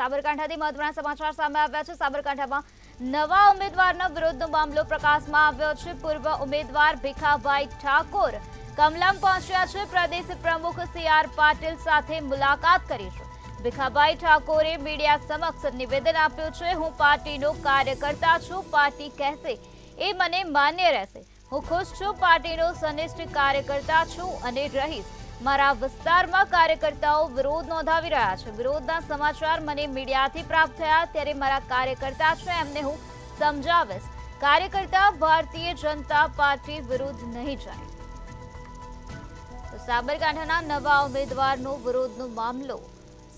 સાબરકાંઠાથી મહત્વના સમાચાર સામે આવ્યા છે। સાબરકાંઠામાં નવા ઉમેદવારના વિરોધનો મામલો પ્રકાશમાં આવ્યો છે। પૂર્વ ઉમેદવાર ભીખાભાઈ ઠાકોર કમલમ પહોંચ્યા છે। પ્રદેશ પ્રમુખ સી.આર. પાટીલ સાથે મુલાકાત કરી છે। ભીખાભાઈ ઠાકોરે મીડિયા સમક્ષ નિવેદન આપ્યું છે। હું પાર્ટીનો કાર્યકર્તા છું, પાર્ટી કહેશે એ મને માન્ય રહેશે। હું ખુશ છું, પાર્ટીનો સનિષ્ઠ કાર્યકર્તા છું અને રહીશ। મારા વિસ્તારમાં કાર્યકર્તાઓ વિરોધ નોંધાવી રહ્યા છે। વિરોધના સમાચાર મને મીડિયાથી પ્રાપ્ત થયા, ત્યારે મારા કાર્યકર્તા છે એમને હું સમજાવીશ। કાર્યકર્તા ભારતીય જનતા પાર્ટી વિરુદ્ધ નહીં જાય। તો સાબરકાંઠાના નવા ઉમેદવારનો વિરોધનો મામલો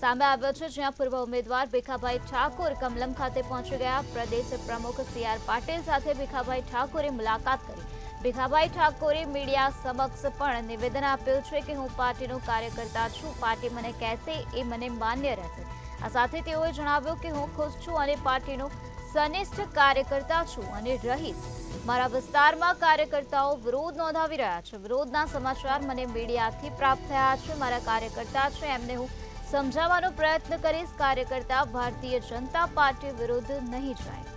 સામે આવ્યો છે, જ્યાં પૂર્વ ઉમેદવાર ભીખાભાઈ ઠાકોર કમલમ ખાતે પહોંચી ગયા। પ્રદેશ પ્રમુખ સી.આર. પાટીલ સાથે ભીખાભાઈ ઠાકોરે મુલાકાત કરી। ભીખાભાઈ ઠાકોરે મીડિયા સમક્ષ પણ નિવેદન આપ્યું છે કે હું પાર્ટીનો કાર્યકર્તા છું, પાર્ટી મને કહેશે એ મને માન્ય રહેશે। આ સાથે તેઓએ જણાવ્યું કે હું ખુશ છું અને પાર્ટીનો સનિષ્ઠ કાર્યકર્તા છું અને રહીશ। મારા વિસ્તારમાં કાર્યકર્તાઓ વિરોધ નોંધાવી રહ્યા છે। વિરોધના સમાચાર મને મીડિયાથી પ્રાપ્ત થયા છે। મારા કાર્યકર્તા છે એમને હું સમજાવવાનો પ્રયત્ન કરીશ। કાર્યકર્તા ભારતીય જનતા પાર્ટી વિરુદ્ધ નહીં જાય।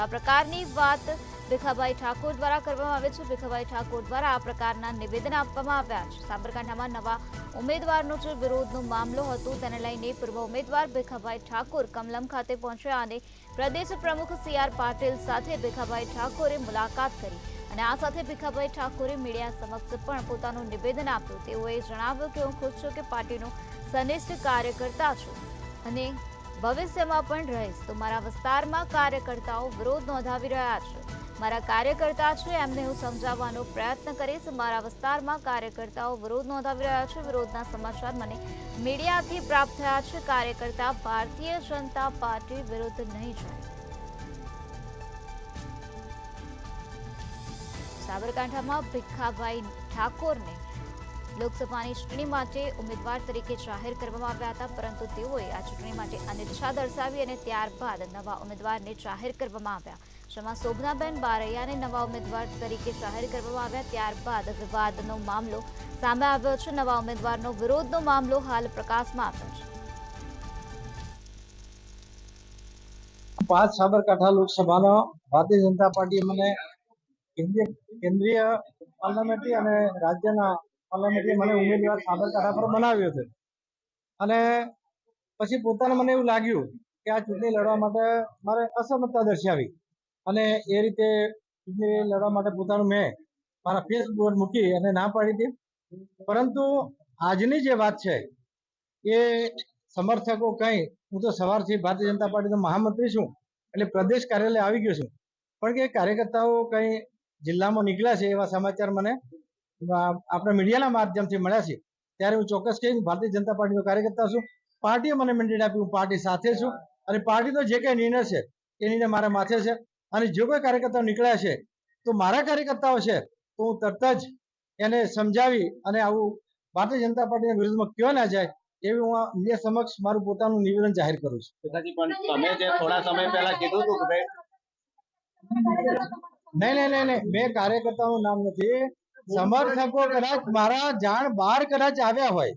આ પ્રકારની વાત ભીખાભાઈ ઠાકોર દ્વારા કરવામાં આવે છે। ભીખાભાઈ ઠાકોર દ્વારા આ પ્રકારના નિવેદન આપવામાં આવ્યા છે। સાબરકાંઠામાં નવા ઉમેદવારનો જે વિરોધનો મામલો હતો તેને લઈને પૂર્વ ઉમેદવાર ભીખાભાઈ ઠાકોર કમલમ ખાતે પહોંચ્યા અને પ્રદેશ પ્રમુખ સી.આર. પાટીલ સાથે ભીખાભાઈ ઠાકોરે મુલાકાત કરી અને આ સાથે ભીખાભાઈ ઠાકોરે મીડિયા સમક્ષ પણ પોતાનું નિવેદન આપ્યું। તેઓએ જણાવ્યું કે હું ખુશ છું કે પાર્ટીનો સનિષ્ઠ કાર્યકર્તા છું અને ભવિષ્યમાં પણ રહીશ। તો મારા વિસ્તારમાં કાર્યકર્તાઓ વિરોધ નોંધાવી રહ્યા છે। મારા કાર્યકર્તા છે એમને હું સમજાવવાનો પ્રયત્ન કરીશ। મારા વિસ્તારમાં કાર્યકર્તાઓ વિરોધ નોંધાવી રહ્યા છે। વિરોધના સમાચાર મને મીડિયાથી પ્રાપ્ત થયા છે। કાર્યકર્તા ભારતીય જનતા પાર્ટી વિરુદ્ધ નહીં જાય। સાબરકાંઠામાં ભીખાભાઈ ઠાકોરને લોકસભાની ચૂંટણી માટે ઉમેદવાર તરીકે જાહેર કરવામાં આવ્યા હતા, પરંતુ તેઓએ આ ચૂંટણી માટે અનિચ્છા દર્શાવી અને ત્યારબાદ નવા ઉમેદવારને જાહેર કરવામાં આવ્યા, જેમાં શોભનાબેન બારૈયાને નવા ઉમેદવાર તરીકે જાહેર કરવામાં આવ્યા। ત્યારબાદ વિવાદનો મામલો સામે આવ્યો છે। નવા ઉમેદવારનો વિરોધનો મામલો હાલ પ્રકાશમાં આવ્યો છે। 5 સાબરકાંઠા લોકસભાનો ભારતીય જનતા પાર્ટી મને કેન્દ્રીય પાર્લામેન્ટરી અને રાજ્યના પાર્લામેન્ટરી મને ઉમેદવાર સાબરકાંઠા પર બનાવ્યો છે અને પછી પોતાને મને એવું લાગ્યું કે આ ચૂંટણી લડવા માટે મારે અસમર્થતા દર્શાવી અને એ રીતે ચૂંટણી લડવા માટે પોતાનું મેં મારા ફેસબુક પર મૂકી અને ના પાડી હતી। પરંતુ આજની જે વાત છે એ સમર્થકો કંઈ, હું તો સવારથી ભારતીય જનતા પાર્ટીનો મહામંત્રી છું એટલે પ્રદેશ કાર્યાલય આવી ગયો છું, પણ કે કાર્યકર્તાઓ કંઈ જિલ્લામાં નીકળ્યા છે એવા સમાચાર મને આપણા મીડિયાના માધ્યમથી મળ્યા છે। ત્યારે હું ચોક્કસ કહીશ ભારતીય જનતા પાર્ટીનો કાર્યકર્તા છું। પાર્ટીએ મને મેન્ડેટ આપ્યું, પાર્ટી સાથે છું અને પાર્ટીનો જે કંઈ નિર્ણય છે એ નિર્ણય મારા માથે છે અને જો કોઈ કાર્યકર્તાઓ નીકળ્યા છે તો મારા કાર્યકર્તાઓ છે તો હું તરત જ એને સમજાવી અને આવું ભારતીય જનતા પાર્ટીના વિરુદ્ધમાં કયો ના જાય એવી હું મીડિયા સમક્ષ મારું પોતાનું નિવેદન જાહેર કરું છું। તમે જે થોડા સમય પહેલા કીધું હતું કે નહીં, મેં કાર્યકર્તાનું નામ નથી, સમર્થકો કદાચ મારા જાણ બહાર કદાચ આવ્યા હોય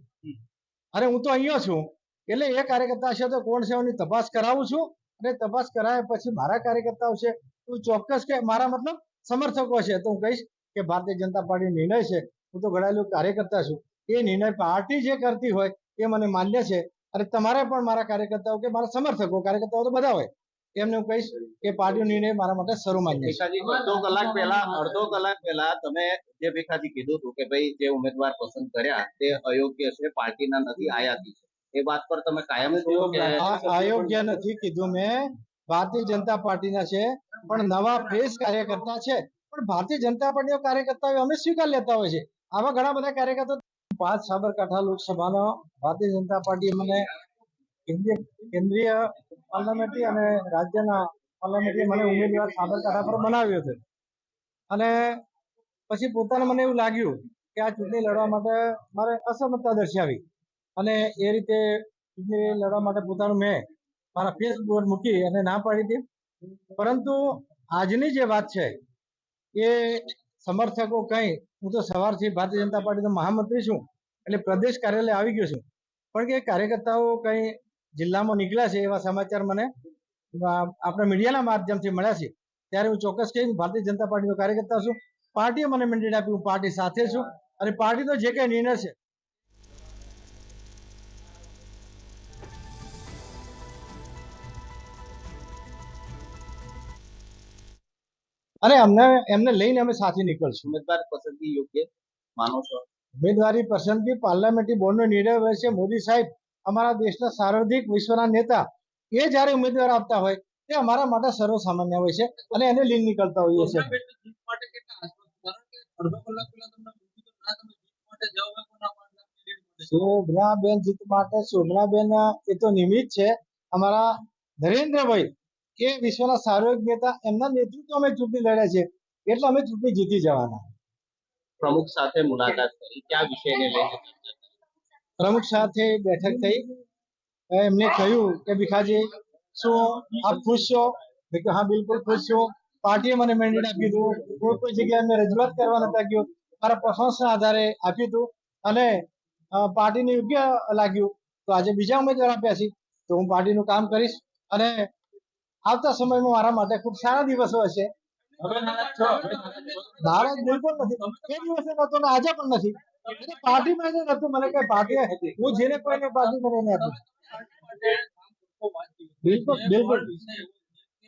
અને હું તો અહીંયા છું એટલે એ કાર્યકર્તા છે તો કોણ છે એની તપાસ કરાવું છું અને તપાસ કરાવ્યા પછી મારા કાર્યકર્તાઓ છે તો ચોક્કસ કે મારા મતલબ સમર્થકો છે તો હું કહીશ કે ભારતીય જનતા પાર્ટી નિર્ણય છે, હું તો ઘડાયેલો કાર્યકર્તા છું, એ નિર્ણય પાર્ટી જે કરતી હોય એ મને માન્ય છે અને તમારે પણ મારા કાર્યકર્તાઓ કે મારા સમર્થકો, કાર્યકર્તાઓ તો બધા હોય, એમને હું કહીશ કે પાર્ટીનો નિર્ણય મારા માટે સર્વમાન્ય છે। ભીખાજી, અડધો કલાક પહેલા તમે જે ભીખાજી કીધું હતું કે ભાઈ જે ઉમેદવાર પસંદ કર્યા તે અયોગ્ય છે, પાર્ટીના નથી, આયાતી છે, એ વાત પર તમે કાયમ છો કે અયોગ્ય નથી કીધું મેં, ભારતીય જનતા પાર્ટીના છે પણ નવા ફ્રેશ કાર્યકર્તા છે, પણ ભારતીય જનતા પાર્ટીના કાર્યકર્તાઓ અમે સ્વીકાર લેતા હોય છે। આવા ઘણા બધા કાર્યકર્તાઓ 5 સાબરકાંઠા લોકસભાનો ભારતીય જનતા પાર્ટી મને કેન્દ્રીય પાર્લામેન્ટરી અને રાજ્યના પાર્લામેન્ટરી મને ઉમેદવાર સાબરકાંઠા પર બનાવ્યો છે અને પછી પોતાને મને એવું લાગ્યું કે આ ચૂંટણી લડવા માટે મારે અસમર્થતા દર્શાવી અને એ રીતે ચૂંટણી લડવા માટે પોતાનું મેં મારા ફેસબુક પર મૂકી અને ના પાડી હતી। પરંતુ આજની જે વાત છે એ સમર્થકો કંઈ, હું તો સવારથી ભારતીય જનતા પાર્ટીનો મહામંત્રી છું એટલે પ્રદેશ કાર્યાલય આવી ગયો છું, પણ કે કાર્યકર્તાઓ કંઈ જિલ્લામાં નીકળ્યા છે એવા સમાચાર મને આપણા મીડિયાના માધ્યમથી મળ્યા છે. ત્યારે હું ચોક્કસ કહીશ ભારતીય જનતા પાર્ટીનો કાર્યકર્તા છું. પાર્ટીએ મને મેન્ડેટ આપ્યું, પાર્ટી સાથે છું અને પાર્ટીનો જે કંઈ નિર્ણય છે અને એમને લઈને અમે સાથે નીકળશું. ઉમેદવાર પસંદગી યોગ્ય માનો છો? ઉમેદવારી પસંદગી પાર્લામેન્ટરી બોર્ડનો નિર્ણય હોય છે. મોદી સાહેબ અમારા દેશના સાર્વધિક વિશ્વના નેતા, એ જ્યારે ઉમેદવાર આપતા હોય તે અમારા માટે સર્વસામાન્ય હોય છે અને એને લઈને નીકળતા હોઈએ છે. શોભનાબેન જીત માટે શોભનાબેન એ તો નિમિત્ત છે. અમારા નરેન્દ્રભાઈ એ વિશ્વના સાર્વજનિક નેતા, એમના નેતૃત્વ અમે ચૂંટણી લડ્યા છે એટલે અમે ચૂંટણી જીતી જવાના. પ્રમુખ સાથે મુલાકાત કરી, કયા વિષયને લઈને ચર્ચા કરી? પ્રમુખ સાથે બેઠક થઈ. એમને કહ્યું કે ભીખાજી શું આપ ખુશ છો? મેં કહ્યું હા બિલકુલ ખુશ છું. પાર્ટીએ મને મેન્ડેટ આપ્યું હતું. કોઈ જગ્યાએ મેં રજૂઆત કરવા નતા ગયો, મારા પરફોર્મન્સના આધારે આપ્યું હતું અને પાર્ટીને યોગ્ય લાગ્યું તો આજે બીજા ઉમેદવાર આપ્યા છે તો હું પાર્ટીનું કામ કરીશ અને આવતા સમયમાં મારા માટે ખૂબ સારા દિવસો હશે. નારાજ બિલકુલ નથી. એ દિવસે નતો ને આજે પણ નથી. પાર્ટીમાં જે હતું મને કઈ પાર્ટી હું જેને કોઈને પાર્ટી મને આપી. બિલકુલ બિલકુલ